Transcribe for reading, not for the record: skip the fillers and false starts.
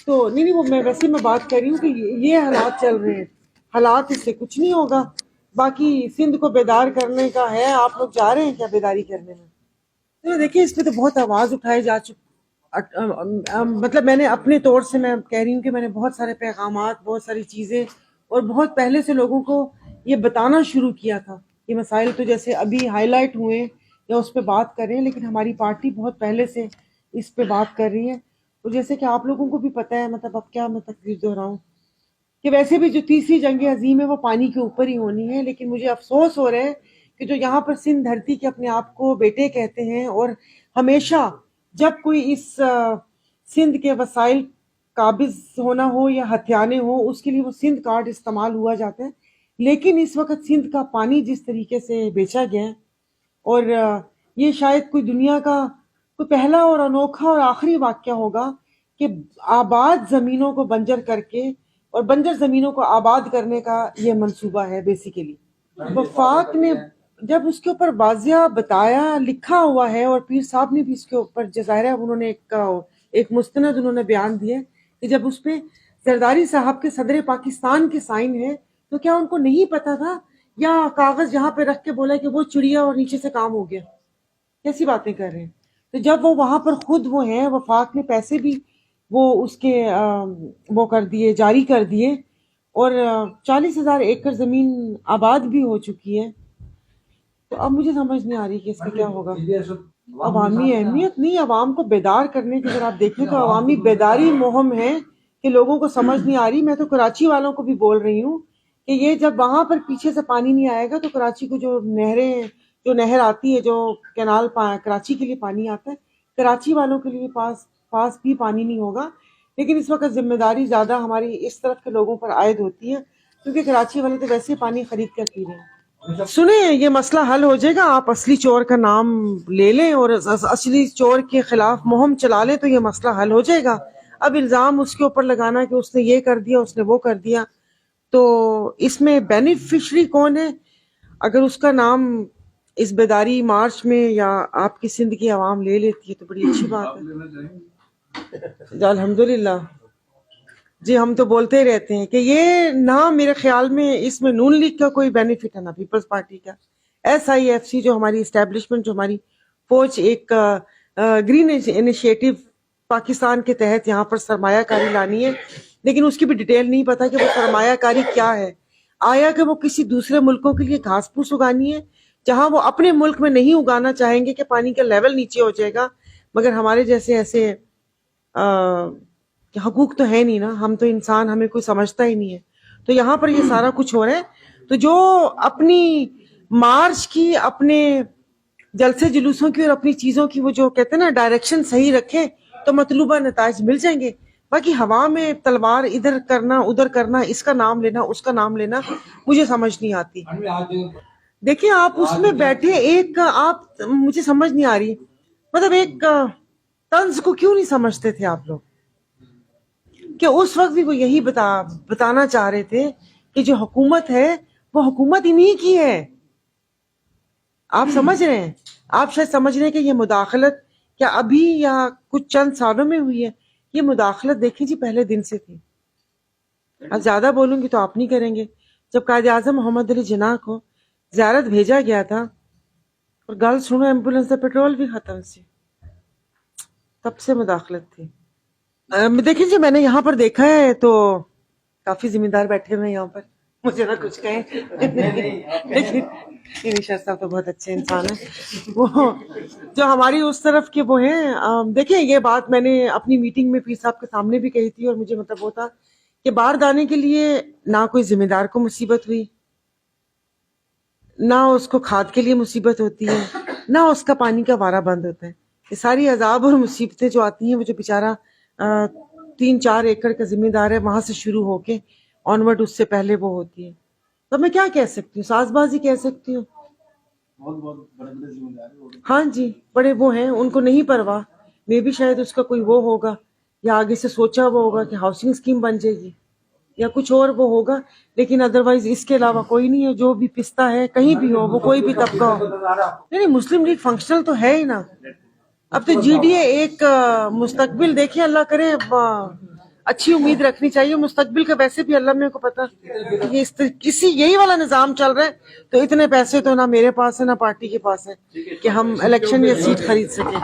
تو نہیں وہ میں بات کر رہی ہوں کہ یہ حالات چل رہے ہیں، حالات اس سے کچھ نہیں ہوگا. باقی سندھ کو بیدار کرنے کا ہے، آپ لوگ جا رہے ہیں کیا بیداری کرنے میں؟ تو دیکھیں اس پہ تو بہت آواز اٹھائی جا چکی. مطلب میں نے اپنے طور سے میں کہہ رہی ہوں کہ میں نے بہت سارے پیغامات، بہت ساری چیزیں اور بہت پہلے سے لوگوں کو یہ بتانا شروع کیا تھا. یہ مسائل تو جیسے ابھی ہائی لائٹ ہوئے یا اس پہ بات کر رہے ہیں، لیکن ہماری پارٹی بہت پہلے سے اس پہ بات کر رہی ہے. اور جیسے کہ آپ لوگوں کو بھی پتہ ہے، مطلب اب کیا میں تکریر دہراؤں کہ ویسے بھی جو تیسری جنگ عظیم ہے وہ پانی کے اوپر ہی ہونی ہے. لیکن مجھے افسوس ہو رہا ہے کہ جو یہاں پر سندھ دھرتی کے اپنے آپ کو بیٹے کہتے ہیں، اور ہمیشہ جب کوئی اس سندھ کے وسائل قابض ہونا ہو یا ہتھیانے ہو، اس کے لیے وہ سندھ کارڈ استعمال ہوا جاتا ہے. لیکن اس وقت سندھ کا پانی جس طریقے سے بیچا گیا ہے، اور یہ شاید کوئی دنیا کا کوئی پہلا اور انوکھا اور آخری واقعہ ہوگا کہ آباد زمینوں کو بنجر کر کے اور بنجر زمینوں کو آباد کرنے کا یہ منصوبہ ہے بیسیکلی. وفاق نے جب اس کے اوپر واضح بتایا، لکھا ہوا ہے، اور پیر صاحب نے بھی اس کے اوپر ظاہر ہے انہوں نے ایک مستند انہوں نے بیان دیا کہ جب اس پہ زرداری صاحب کے صدر پاکستان کے سائن ہے تو کیا ان کو نہیں پتا تھا، یا کاغذ یہاں پہ رکھ کے بولا کہ وہ چڑیا اور نیچے سے کام ہو گیا؟ کیسی باتیں کر رہے ہیں. تو جب وہ وہاں پر خود وہ ہیں، وفاق نے پیسے بھی وہ اس کے وہ کر دیے، جاری کر دیے، اور 40,000 ایکڑ زمین آباد بھی ہو چکی ہے. تو اب مجھے سمجھ نہیں آ رہی کہ اس کا کیا ہوگا. عوامی اہمیت نہیں، عوام کو بیدار کرنے کی اگر آپ دیکھیں تو عوامی بیداری مہم ہے کہ لوگوں کو سمجھ نہیں آ رہی. میں تو کراچی والوں کو بھی بول رہی ہوں کہ یہ جب وہاں پر پیچھے سے پانی نہیں آئے گا تو کراچی کو جو نہر آتی ہے، جو کینال کراچی کے لیے پانی آتا ہے، کراچی والوں کے لیے پاس بھی پانی نہیں ہوگا. لیکن اس وقت ذمہ داری زیادہ ہماری اس طرف کے لوگوں پر عائد ہوتی ہے، کیونکہ کراچی والے تو ویسے پانی خرید کر پی رہے ہیں. سنیں، یہ مسئلہ حل ہو جائے گا. آپ اصلی چور کا نام لے لیں اور اصلی چور کے خلاف مہم چلا لیں تو یہ مسئلہ حل ہو جائے گا. اب الزام اس کے اوپر لگانا کہ اس نے یہ کر دیا، اس نے وہ کر دیا، تو اس میں بینیفیشری کون ہے؟ اگر اس کا نام اس بیداری مارچ میں یا آپ کی سندھ کی عوام لے لیتی ہے تو بڑی اچھی بات ہے. الحمدللہ. جی ہم تو بولتے ہی رہتے ہیں کہ یہ نہ میرے خیال میں اس میں نون لیگ کا کوئی بینیفٹ ہے نہ پیپلز پارٹی کا. SIFC جو ہماری اسٹیبلشمنٹ، جو ہماری فوج، ایک گرین انیشیٹو پاکستان کے تحت یہاں پر سرمایہ کاری لانی ہے، لیکن اس کی بھی ڈیٹیل نہیں پتا کہ وہ سرمایہ کاری کیا ہے. آیا کہ وہ کسی دوسرے ملکوں کے لیے گھاس پھوس اگانی ہے جہاں وہ اپنے ملک میں نہیں اگانا چاہیں گے کہ پانی کا لیول نیچے ہو جائے گا. مگر ہمارے جیسے ایسے کہ حقوق تو ہے نہیں نا، ہم تو انسان، ہمیں کوئی سمجھتا ہی نہیں ہے. تو یہاں پر یہ سارا کچھ ہو رہا ہے. تو جو اپنی مارچ کی، اپنے جلسے جلوسوں کی اور اپنی چیزوں کی وہ جو کہتے ہیں نا ڈائریکشن صحیح رکھے تو مطلوبہ نتائج مل جائیں گے. باقی ہوا میں تلوار ادھر کرنا ادھر کرنا، اس کا نام لینا اس کا نام لینا، مجھے سمجھ نہیں آتی. دیکھیں آپ اس میں بیٹھے ایک آپ، مجھے سمجھ نہیں آ رہی، مطلب ایک طنز کو کیوں نہیں سمجھتے تھے آپ لوگ کہ اس وقت بھی وہ یہی بتانا چاہ رہے تھے کہ جو حکومت ہے وہ حکومت انہی کی ہے. آپ سمجھ رہے ہیں؟ آپ شاید سمجھ رہے ہیں کہ یہ مداخلت کیا ابھی یا کچھ چند سالوں میں ہوئی ہے. یہ مداخلت دیکھیں جی پہلے دن سے تھی. اب زیادہ بولوں گی تو آپ نہیں کریں گے. جب قائد اعظم محمد علی جناح کو زیارت بھیجا گیا تھا اور گل سنو ایمبولینس سے پیٹرول بھی ختم سی، تب سے مداخلت تھی. دیکھیں جی میں نے یہاں پر دیکھا ہے تو کافی ذمہ دار بیٹھے ہوئے یہاں پر، مجھے نہ کچھ کہیں. نشاد صاحب تو بہت اچھے انسان ہیں. وہ جو ہماری اس طرف کے وہ ہیں، دیکھیں یہ بات میں نے اپنی میٹنگ میں پیر صاحب کے سامنے بھی کہی تھی، اور مجھے مطلب وہ تھا کہ باہر جانے کے لیے نہ کوئی ذمہ دار کو مصیبت ہوئی، نہ اس کو کھاد کے لیے مصیبت ہوتی ہے، نہ اس کا پانی کا وارہ بند ہوتا ہے. یہ ساری عذاب اور مصیبتیں جو آتی ہیں وہ جو بیچارہ 3-4 ایکڑ کا ذمہ دار ہے، وہاں سے شروع ہو کے آنورڈ اس سے پہلے وہ ہوتی ہے. تو میں کیا کہہ سکتی ہوں، ساز بازی کہہ سکتی ہوں. ہاں جی بڑے وہ ہیں، ان کو نہیں پرواہ. میں بھی شاید اس کا کوئی وہ ہوگا یا آگے سے سوچا وہ ہوگا کہ ہاؤسنگ اسکیم بن جائے گی یا کچھ اور وہ ہوگا، لیکن ادروائز اس کے علاوہ کوئی نہیں ہے. جو بھی پستا ہے کہیں بھی ہو، وہ کوئی بھی طبقہ ہو. نہیں مسلم لیگ فنکشنل تو ہے ہی نا. اب تو جی ڈی اے ایک مستقبل دیکھیں، اللہ کرے اچھی امید رکھنی چاہیے مستقبل کا. ویسے بھی اللہ میرے کو پتا یہ کسی یہی والا نظام چل رہا ہے تو اتنے پیسے تو نہ میرے پاس ہے نہ پارٹی کے پاس ہے کہ ہم الیکشن یا سیٹ خرید سکیں.